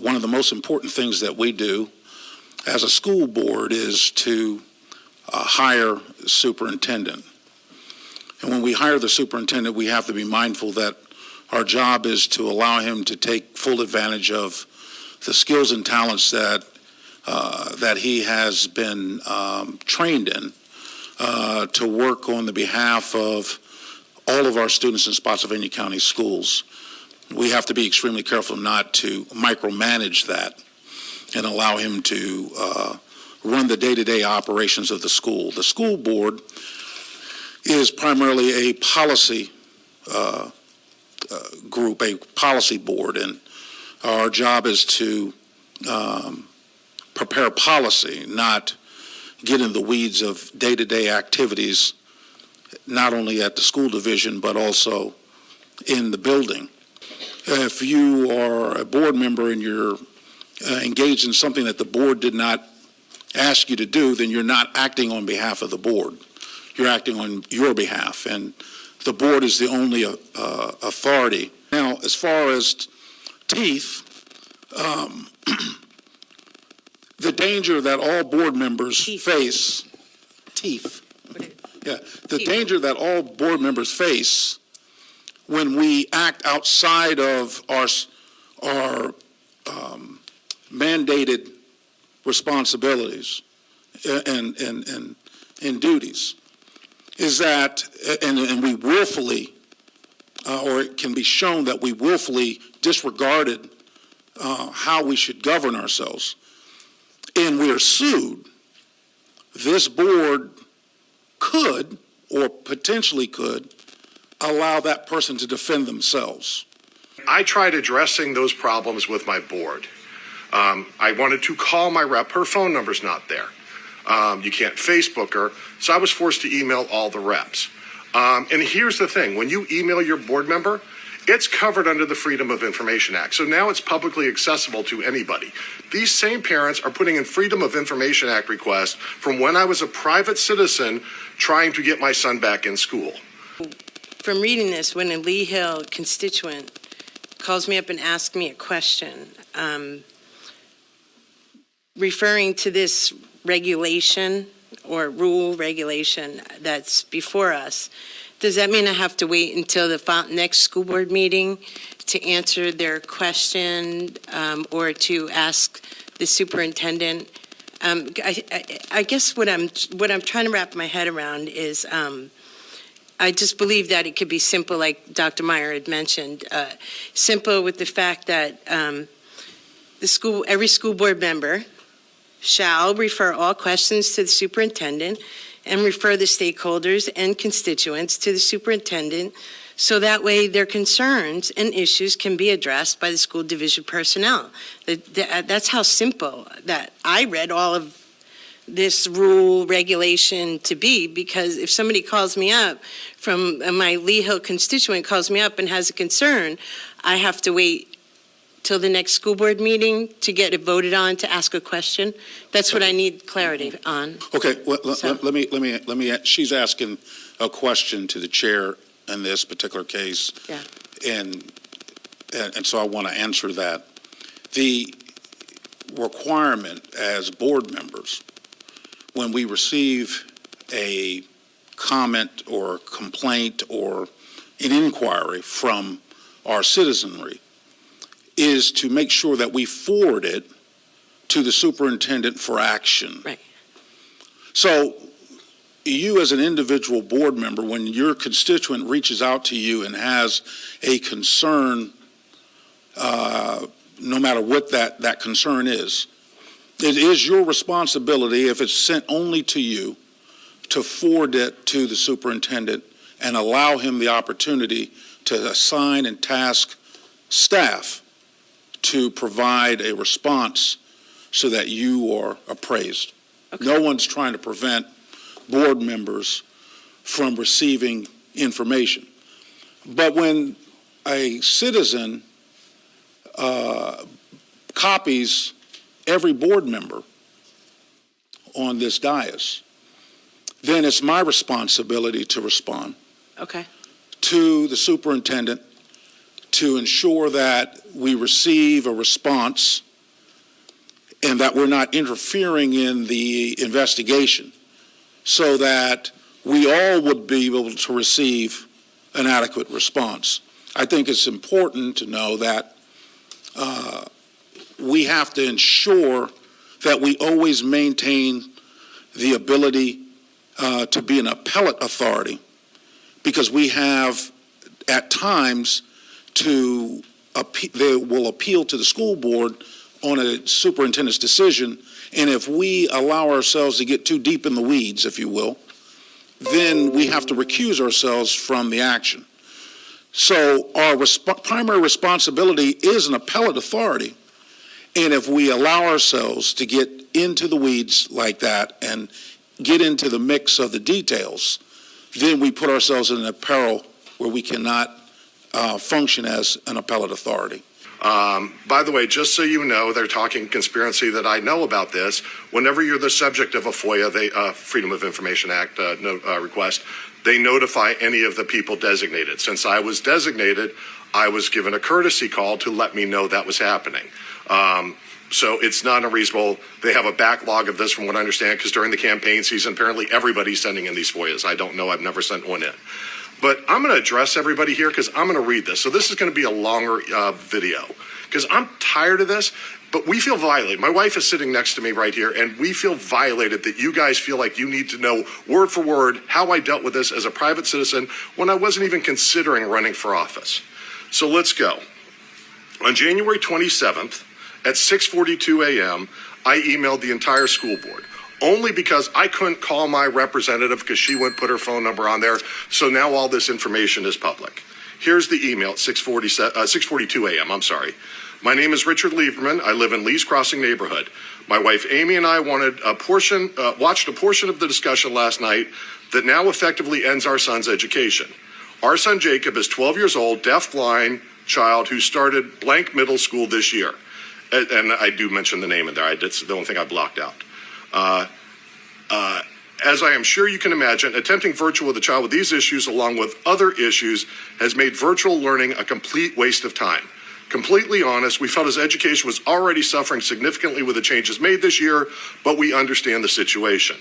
one of the most important things that we do as a school board is to hire a superintendent. And when we hire the superintendent, we have to be mindful that our job is to allow him to take full advantage of the skills and talents that he has been trained in to work on the behalf of all of our students in Spotsylvania County schools. We have to be extremely careful not to micromanage that and allow him to run the day-to-day operations of the school. The school board is primarily a policy group, a policy board, and our job is to prepare policy, not get in the weeds of day-to-day activities, not only at the school division, but also in the building. If you are a board member and you're engaged in something that the board did not ask you to do, then you're not acting on behalf of the board. You're acting on your behalf, and the board is the only authority. Now, as far as teeth, the danger that all board members face, the danger that all board members face when we act outside of our mandated responsibilities and duties is that, and we willfully, or it can be shown that we willfully disregarded how we should govern ourselves, and we are sued, this board could, or potentially could, allow that person to defend themselves. I tried addressing those problems with my board. I wanted to call my rep. Her phone number's not there. You can't Facebook her. So I was forced to email all the reps. And here's the thing. When you email your board member, it's covered under the Freedom of Information Act. So now it's publicly accessible to anybody. These same parents are putting in Freedom of Information Act requests from when I was a private citizen trying to get my son back in school. From reading this, when a Lee Hill constituent calls me up and asks me a question, referring to this regulation or rule regulation that's before us, does that mean I have to wait until the next school board meeting to answer their question or to ask the superintendent? I guess what I'm trying to wrap my head around is I just believe that it could be simple, like Dr. Meyer had mentioned, simple with the fact that every school board member shall refer all questions to the superintendent and refer the stakeholders and constituents to the superintendent, so that way their concerns and issues can be addressed by the school division personnel. That's how simple that I read all of this rule regulation to be, because if somebody calls me up from my Lee Hill constituent calls me up and has a concern, I have to wait till the next school board meeting to get it voted on to ask a question. That's what I need clarity on. Okay, well, let me. She's asking a question to the chair in this particular case. Yeah. And so I want to answer that. The requirement as board members, when we receive a comment or complaint or an inquiry from our citizenry, is to make sure that we forward it to the superintendent for action. Right. So you as an individual board member, when your constituent reaches out to you and has a concern, no matter what that concern is, it is your responsibility, if it's sent only to you, to forward it to the superintendent and allow him the opportunity to assign and task staff to provide a response so that you are appraised. Okay. No one's trying to prevent board members from receiving information. But when a citizen copies every board member on this dais, then it's my responsibility to respond to the superintendent to ensure that we receive a response and that we're not interfering in the investigation, so that we all would be able to receive an adequate response. I think it's important to know that we have to ensure that we always maintain the ability to be an appellate authority, because we have at times they will appeal to the school board on a superintendent's decision, and if we allow ourselves to get too deep in the weeds, if you will, then we have to recuse ourselves from the action. So our primary responsibility is an appellate authority, and if we allow ourselves to get into the weeds like that and get into the mix of the details, then we put ourselves in a peril where we cannot function as an appellate authority. By the way, just so you know, they're talking conspiracy that I know about this. Whenever you're the subject of a FOIA, Freedom of Information Act request, they notify any of the people designated. Since I was designated, I was given a courtesy call to let me know that was happening. So it's not unreasonable. They have a backlog of this, from what I understand, because during the campaign season, apparently everybody's sending in these FOIAs. I don't know. I've never sent one in. But I'm going to address everybody here because I'm going to read this. So this is going to be a longer video because I'm tired of this. But we feel violated. My wife is sitting next to me right here, and we feel violated that you guys feel like you need to know word for word how I dealt with this as a private citizen when I wasn't even considering running for office. So let's go. On January 27th at 6:42 a.m., I emailed the entire school board, only because I couldn't call my representative because she wouldn't put her phone number on there. So now all this information is public. Here's the email at 6:42 a.m. I'm sorry. My name is Richard Lieberman. I live in Lee's Crossing neighborhood. My wife Amy and I watched a portion of the discussion last night that now effectively ends our son's education. Our son Jacob is 12 years old, deaf-blind child who started blank middle school this year. And I do mention the name in there. It's the only thing I blocked out. As I am sure you can imagine, attempting virtual with a child with these issues, along with other issues, has made virtual learning a complete waste of time. Completely honest, we felt his education was already suffering significantly with the changes made this year, but we understand the situation.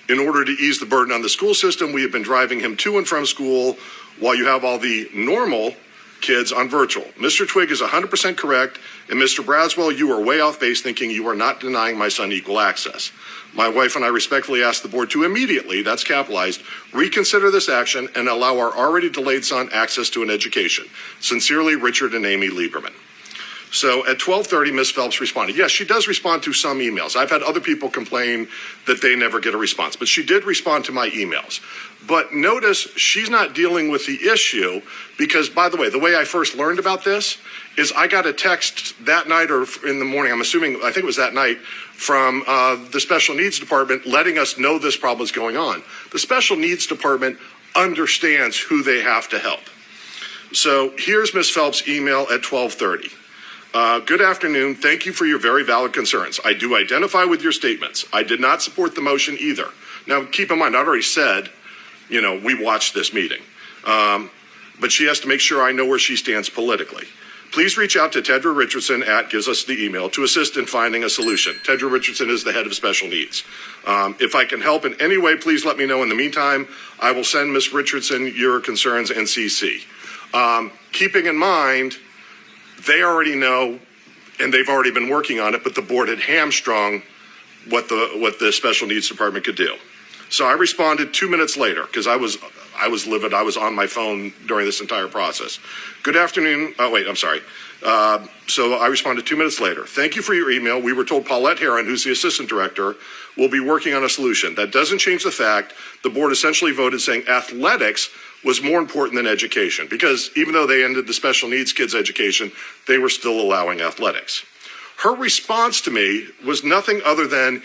In order to ease the burden on the school system, we have been driving him to and from school while you have all the normal kids on virtual. Mr. Twigg is 100% correct, and Mr. Braswell, you are way off base thinking you are not denying my son equal access. My wife and I respectfully ask the board to immediately, that's capitalized, reconsider this action and allow our already delayed son access to an education. Sincerely, Richard and Amy Lieberman. So at 12:30, Ms. Phelps responded. Yes, she does respond to some emails. I've had other people complain that they never get a response, but she did respond to my emails. But notice she's not dealing with the issue because, by the way I first learned about this is I got a text that night or in the morning, I think it was that night, from the special needs department letting us know this problem is going on. The special needs department understands who they have to help. So here's Ms. Phelps' email at 12:30. Good afternoon. Thank you for your very valid concerns. I do identify with your statements. I did not support the motion either. Now, keep in mind, I've already said, we watched this meeting. But she has to make sure I know where she stands politically. Please reach out to Tedra Richardson gives us the email, to assist in finding a solution. Tedra Richardson is the head of special needs. If I can help in any way, please let me know. In the meantime, I will send Ms. Richardson your concerns and CC. Keeping in mind, they already know, and they've already been working on it, but the board had hamstrung what the special needs department could do. So I responded 2 minutes later because I was livid. I was on my phone during this entire process. Good afternoon. Oh, wait, I'm sorry. So I responded 2 minutes later. Thank you for your email. We were told Paulette Heron, who's the assistant director, will be working on a solution. That doesn't change the fact the board essentially voted saying athletics was more important than education, because even though they ended the special needs kids' education, they were still allowing athletics. Her response to me was nothing other than,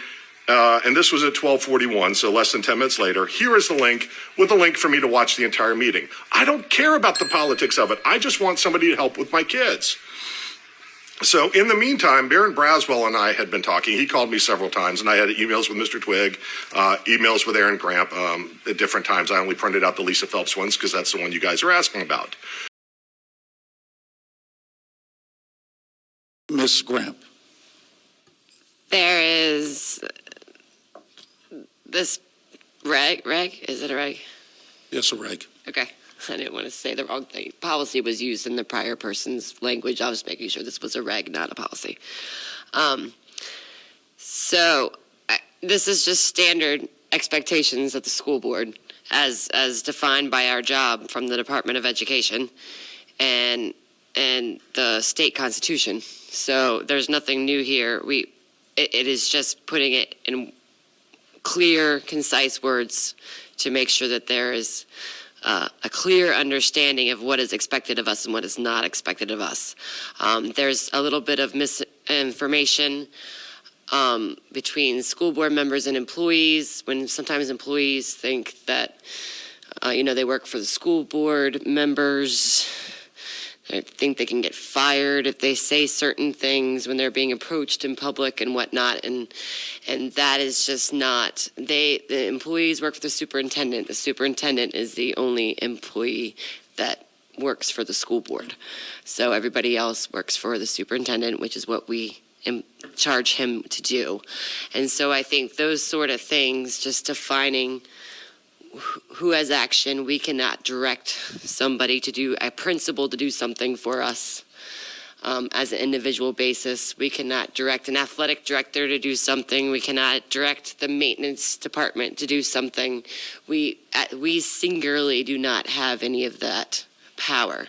and this was at 12:41, so less than 10 minutes later, here is the link with a link for me to watch the entire meeting. I don't care about the politics of it. I just want somebody to help with my kids. So in the meantime, Baron Braswell and I had been talking. He called me several times, and I had emails with Mr. Twigg, emails with Aaron Grampp at different times. I only printed out the Lisa Phelps ones because that's the one you guys are asking about. Ms. Grampp. There is this reg? Is it a reg? Yes, a reg. Okay. I didn't want to say the wrong thing. Policy was used in the prior person's language. I was making sure this was a reg, not a policy. This is just standard expectations of the school board as defined by our job from the Department of Education and the state constitution. So there's nothing new here. It is just putting it in clear, concise words to make sure that there is a clear understanding of what is expected of us and what is not expected of us. There's a little bit of misinformation between school board members and employees, when sometimes employees think that, they work for the school board members. They think they can get fired if they say certain things when they're being approached in public and whatnot, and that is just not. The employees work for the superintendent. The superintendent is the only employee that works for the school board. So everybody else works for the superintendent, which is what we charge him to do. And so I think those sort of things, just defining who has action. We cannot direct somebody to do, a principal to do something for us as an individual basis. We cannot direct an athletic director to do something. We cannot direct the maintenance department to do something. We singularly do not have any of that power.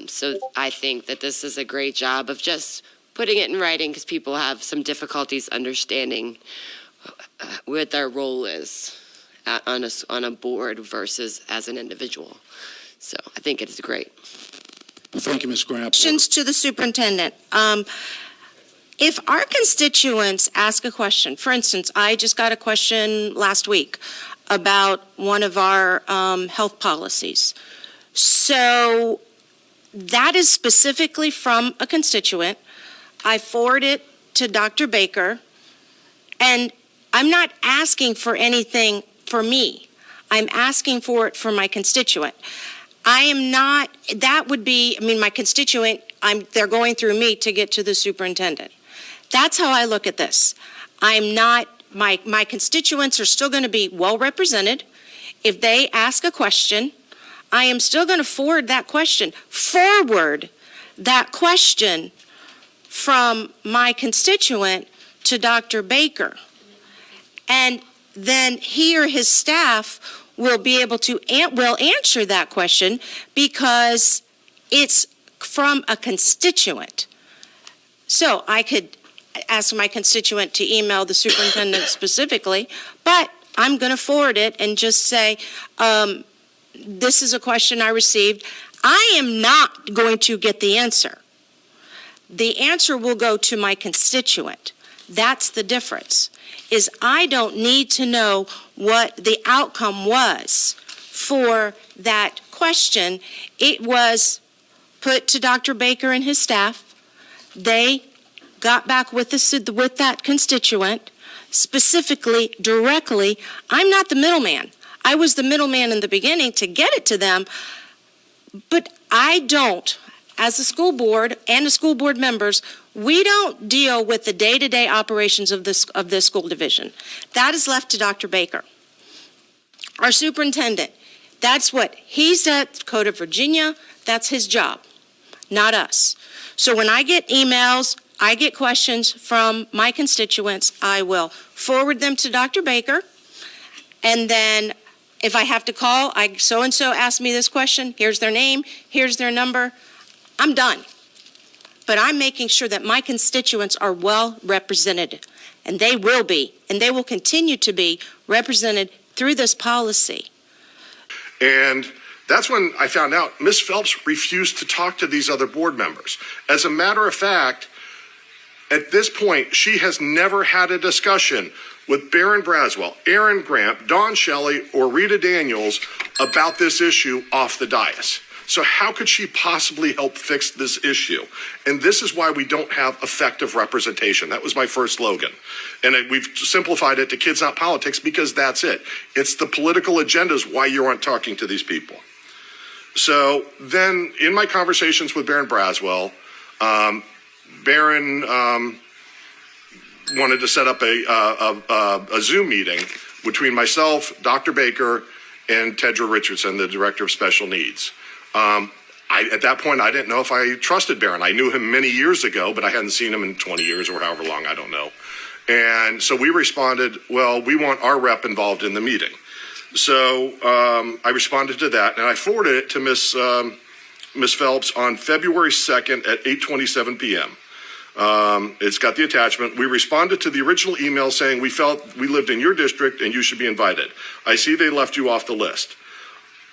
So I think that this is a great job of just putting it in writing, because people have some difficulties understanding what their role is on a board versus as an individual. So I think it is great. Thank you, Ms. Grampp. Questions to the superintendent. If our constituents ask a question, for instance, I just got a question last week about one of our health policies. So that is specifically from a constituent. I forward it to Dr. Baker, and I'm not asking for anything for me. I'm asking for it for my constituent. I am not, that would be, my constituent, they're going through me to get to the superintendent. That's how I look at this. I'm not, my constituents are still going to be well represented. If they ask a question, I am still going to forward that question from my constituent to Dr. Baker. And then he or his staff will be able to will answer that question because it's from a constituent. So I could ask my constituent to email the superintendent specifically, but I'm going to forward it and just say, this is a question I received. I am not going to get the answer. The answer will go to my constituent. That's the difference, is I don't need to know what the outcome was for that question. It was put to Dr. Baker and his staff. They got back with that constituent, specifically, directly. I'm not the middleman. I was the middleman in the beginning to get it to them, but I don't, as a school board and the school board members, we don't deal with the day-to-day operations of this school division. That is left to Dr. Baker. Our superintendent, that's what he's at Code of Virginia, that's his job, not us. So when I get emails, I get questions from my constituents, I will forward them to Dr. Baker, and then if I have to call, so-and-so asked me this question, here's their name, here's their number, I'm done. But I'm making sure that my constituents are well represented, and they will be, and they will continue to be represented through this policy. And that's when I found out Ms. Phelps refused to talk to these other board members. As a matter of fact, at this point, she has never had a discussion with Baron Braswell, Aaron Grampp, Dawn Shelley, or Rita Daniels about this issue off the dais. So how could she possibly help fix this issue? And this is why we don't have effective representation. That was my first slogan. And we've simplified it to Kids Not Politics because that's it. It's the political agendas why you aren't talking to these people. So then in my conversations with Baron Braswell, Baron wanted to set up a Zoom meeting between myself, Dr. Baker, and Tedra Richardson, the Director of Special Needs. At that point, I didn't know if I trusted Barron. I knew him many years ago, but I hadn't seen him in 20 years or however long, I don't know. And so we responded, well, we want our rep involved in the meeting. So I responded to that, and I forwarded it to Ms. Phelps on February 2nd at 8:27 p.m. It's got the attachment. We responded to the original email saying we felt we lived in your district and you should be invited. I see they left you off the list.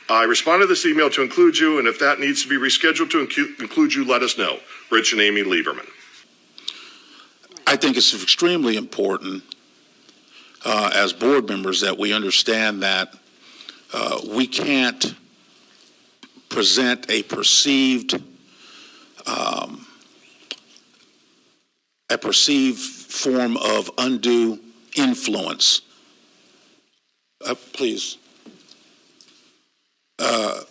I responded to this email to include you, and if that needs to be rescheduled to include you, let us know. Rich and Amy Lieberman. I think it's extremely important as board members that we understand that we can't present a perceived form of undue influence. Please.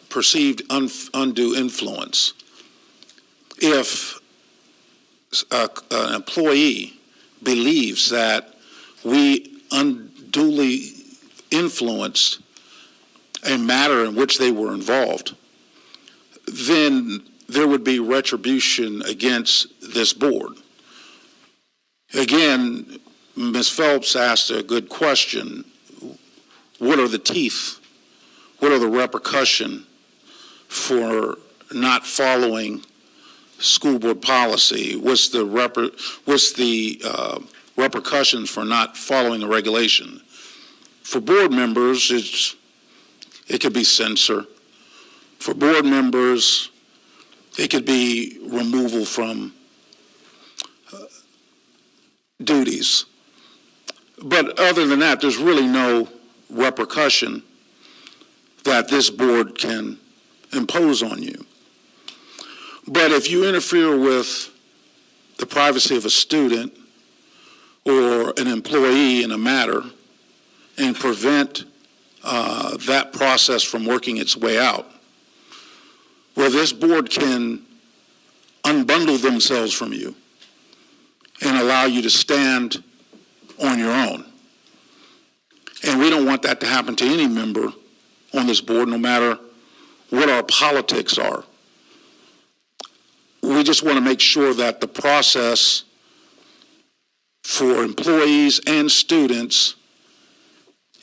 Perceived undue influence. If an employee believes that we unduly influenced a matter in which they were involved, then there would be retribution against this board. Again, Ms. Phelps asked a good question. What are the teeth? What are the repercussions for not following school board policy? What's the repercussions for not following the regulation? For board members, it could be censure. For board members, it could be removal from duties. But other than that, there's really no repercussion that this board can impose on you. But if you interfere with the privacy of a student or an employee in a matter and prevent that process from working its way out, well, this board can unbundle themselves from you and allow you to stand on your own. And we don't want that to happen to any member on this board, no matter what our politics are. We just want to make sure that the process for employees and students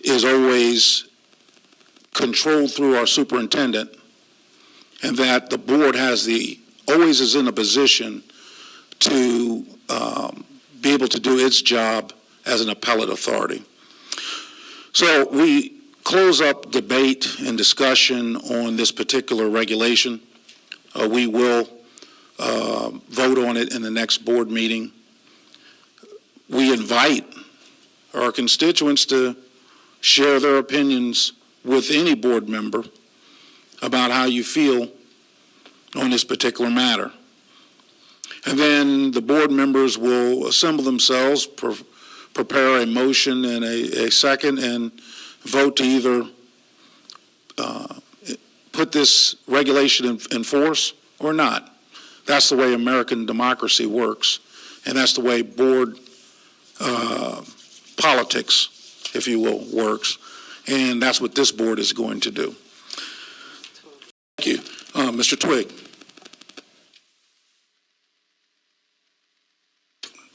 is always controlled through our superintendent, and that the board always is in a position to be able to do its job as an appellate authority. So we close up debate and discussion on this particular regulation. We will vote on it in the next board meeting. We invite our constituents to share their opinions with any board member about how you feel on this particular matter. And then the board members will assemble themselves, prepare a motion and a second, and vote to either put this regulation in force or not. That's the way American democracy works, and that's the way board politics, if you will, works, and that's what this board is going to do. Thank you. Mr. Twigg.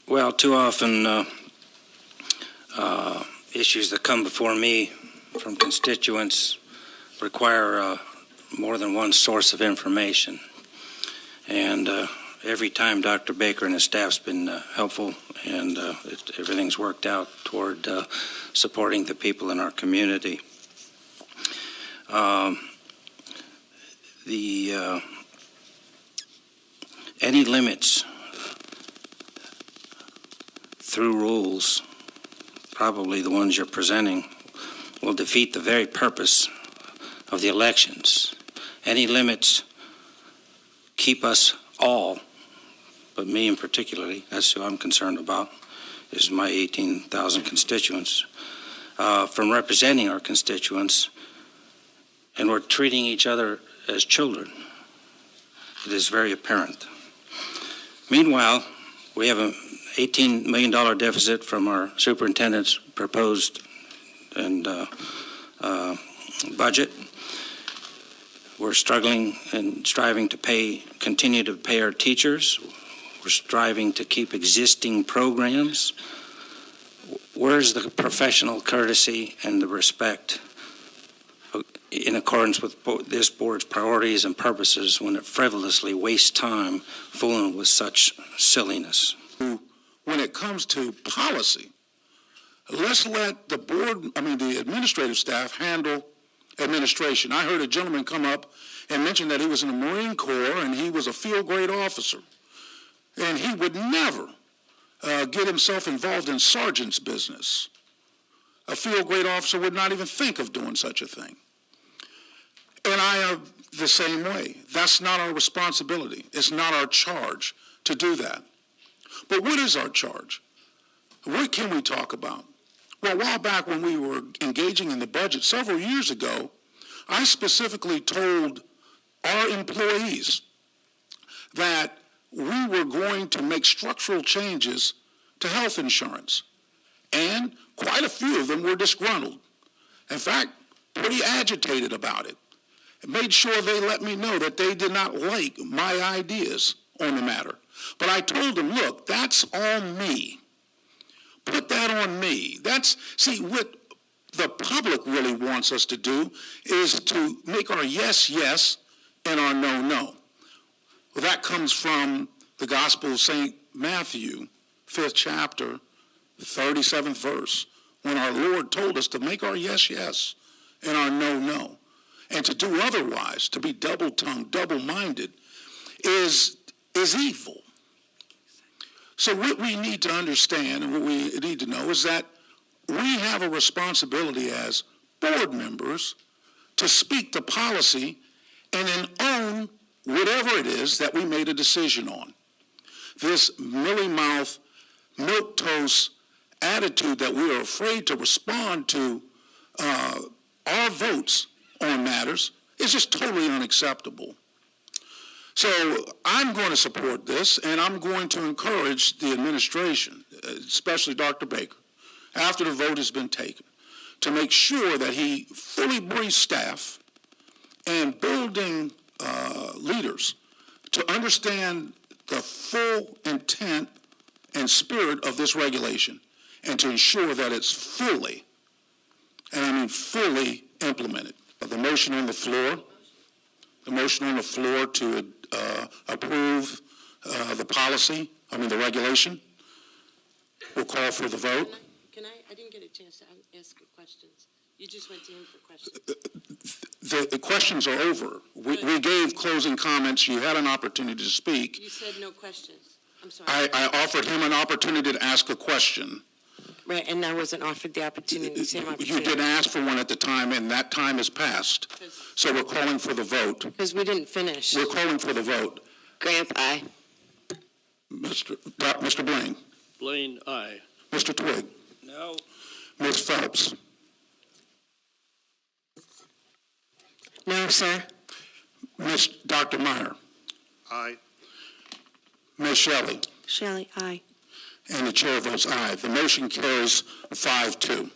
Well, too often issues that come before me from constituents require more than one source of information. And every time Dr. Baker and his staff's been helpful, and everything's worked out toward supporting the people in our community. Any limits through rules, probably the ones you're presenting, will defeat the very purpose of the elections. Any limits keep us all, but me in particularly, that's who I'm concerned about, is my 18,000 constituents, from representing our constituents, and we're treating each other as children. It is very apparent. Meanwhile, we have $18 million deficit from our superintendent's proposed and budget. We're struggling and striving to continue to pay our teachers. We're striving to keep existing programs. Where's the professional courtesy and the respect in accordance with this board's priorities and purposes when it frivolously wastes time fooling with such silliness? When it comes to policy, let's let the the administrative staff handle administration. I heard a gentleman come up and mention that he was in the Marine Corps and he was a field grade officer. And he would never get himself involved in sergeant's business. A field grade officer would not even think of doing such a thing. And I am the same way. That's not our responsibility. It's not our charge to do that. But what is our charge? What can we talk about? Well, a while back when we were engaging in the budget several years ago, I specifically told our employees that we were going to make structural changes to health insurance. And quite a few of them were disgruntled. In fact, pretty agitated about it. It made sure they let me know that they did not like my ideas on the matter. But I told them, look, that's on me. Put that on me. See, what the public really wants us to do is to make our yes, yes, and our no, no. Well, that comes from the Gospel of St. Matthew, 5th chapter, 37th verse, when our Lord told us to make our yes, yes, and our no, no. And to do otherwise, to be double-tongued, double-minded, is evil. So what we need to understand and what we need to know is that we have a responsibility as board members to speak to policy and then own whatever it is that we made a decision on. This mealy-mouth, milquetoast attitude that we are afraid to respond to our votes on matters is just totally unacceptable. So I'm going to support this, and I'm going to encourage the administration, especially Dr. Baker, after the vote has been taken, to make sure that he fully briefs staff and building leaders to understand the full intent and spirit of this regulation and to ensure that it's fully, and I mean fully, implemented. The motion on the floor to approve the policy, the regulation, we'll call for the vote. I didn't get a chance to ask questions. You just went to him for questions. The questions are over. We gave closing comments. You had an opportunity to speak. You said no questions. I'm sorry. I offered him an opportunity to ask a question. Right, and I wasn't offered the opportunity, same opportunity. You didn't ask for one at the time, and that time has passed. So we're calling for the vote. Because we didn't finish. We're calling for the vote. Grampp, aye. Mr. Blaine. Blaine, aye. Mr. Twigg. No. Ms. Phelps. No, sir. Dr. Meyer. Aye. Ms. Shelley. Shelley, aye. And the chair votes aye. The motion carries 5-2.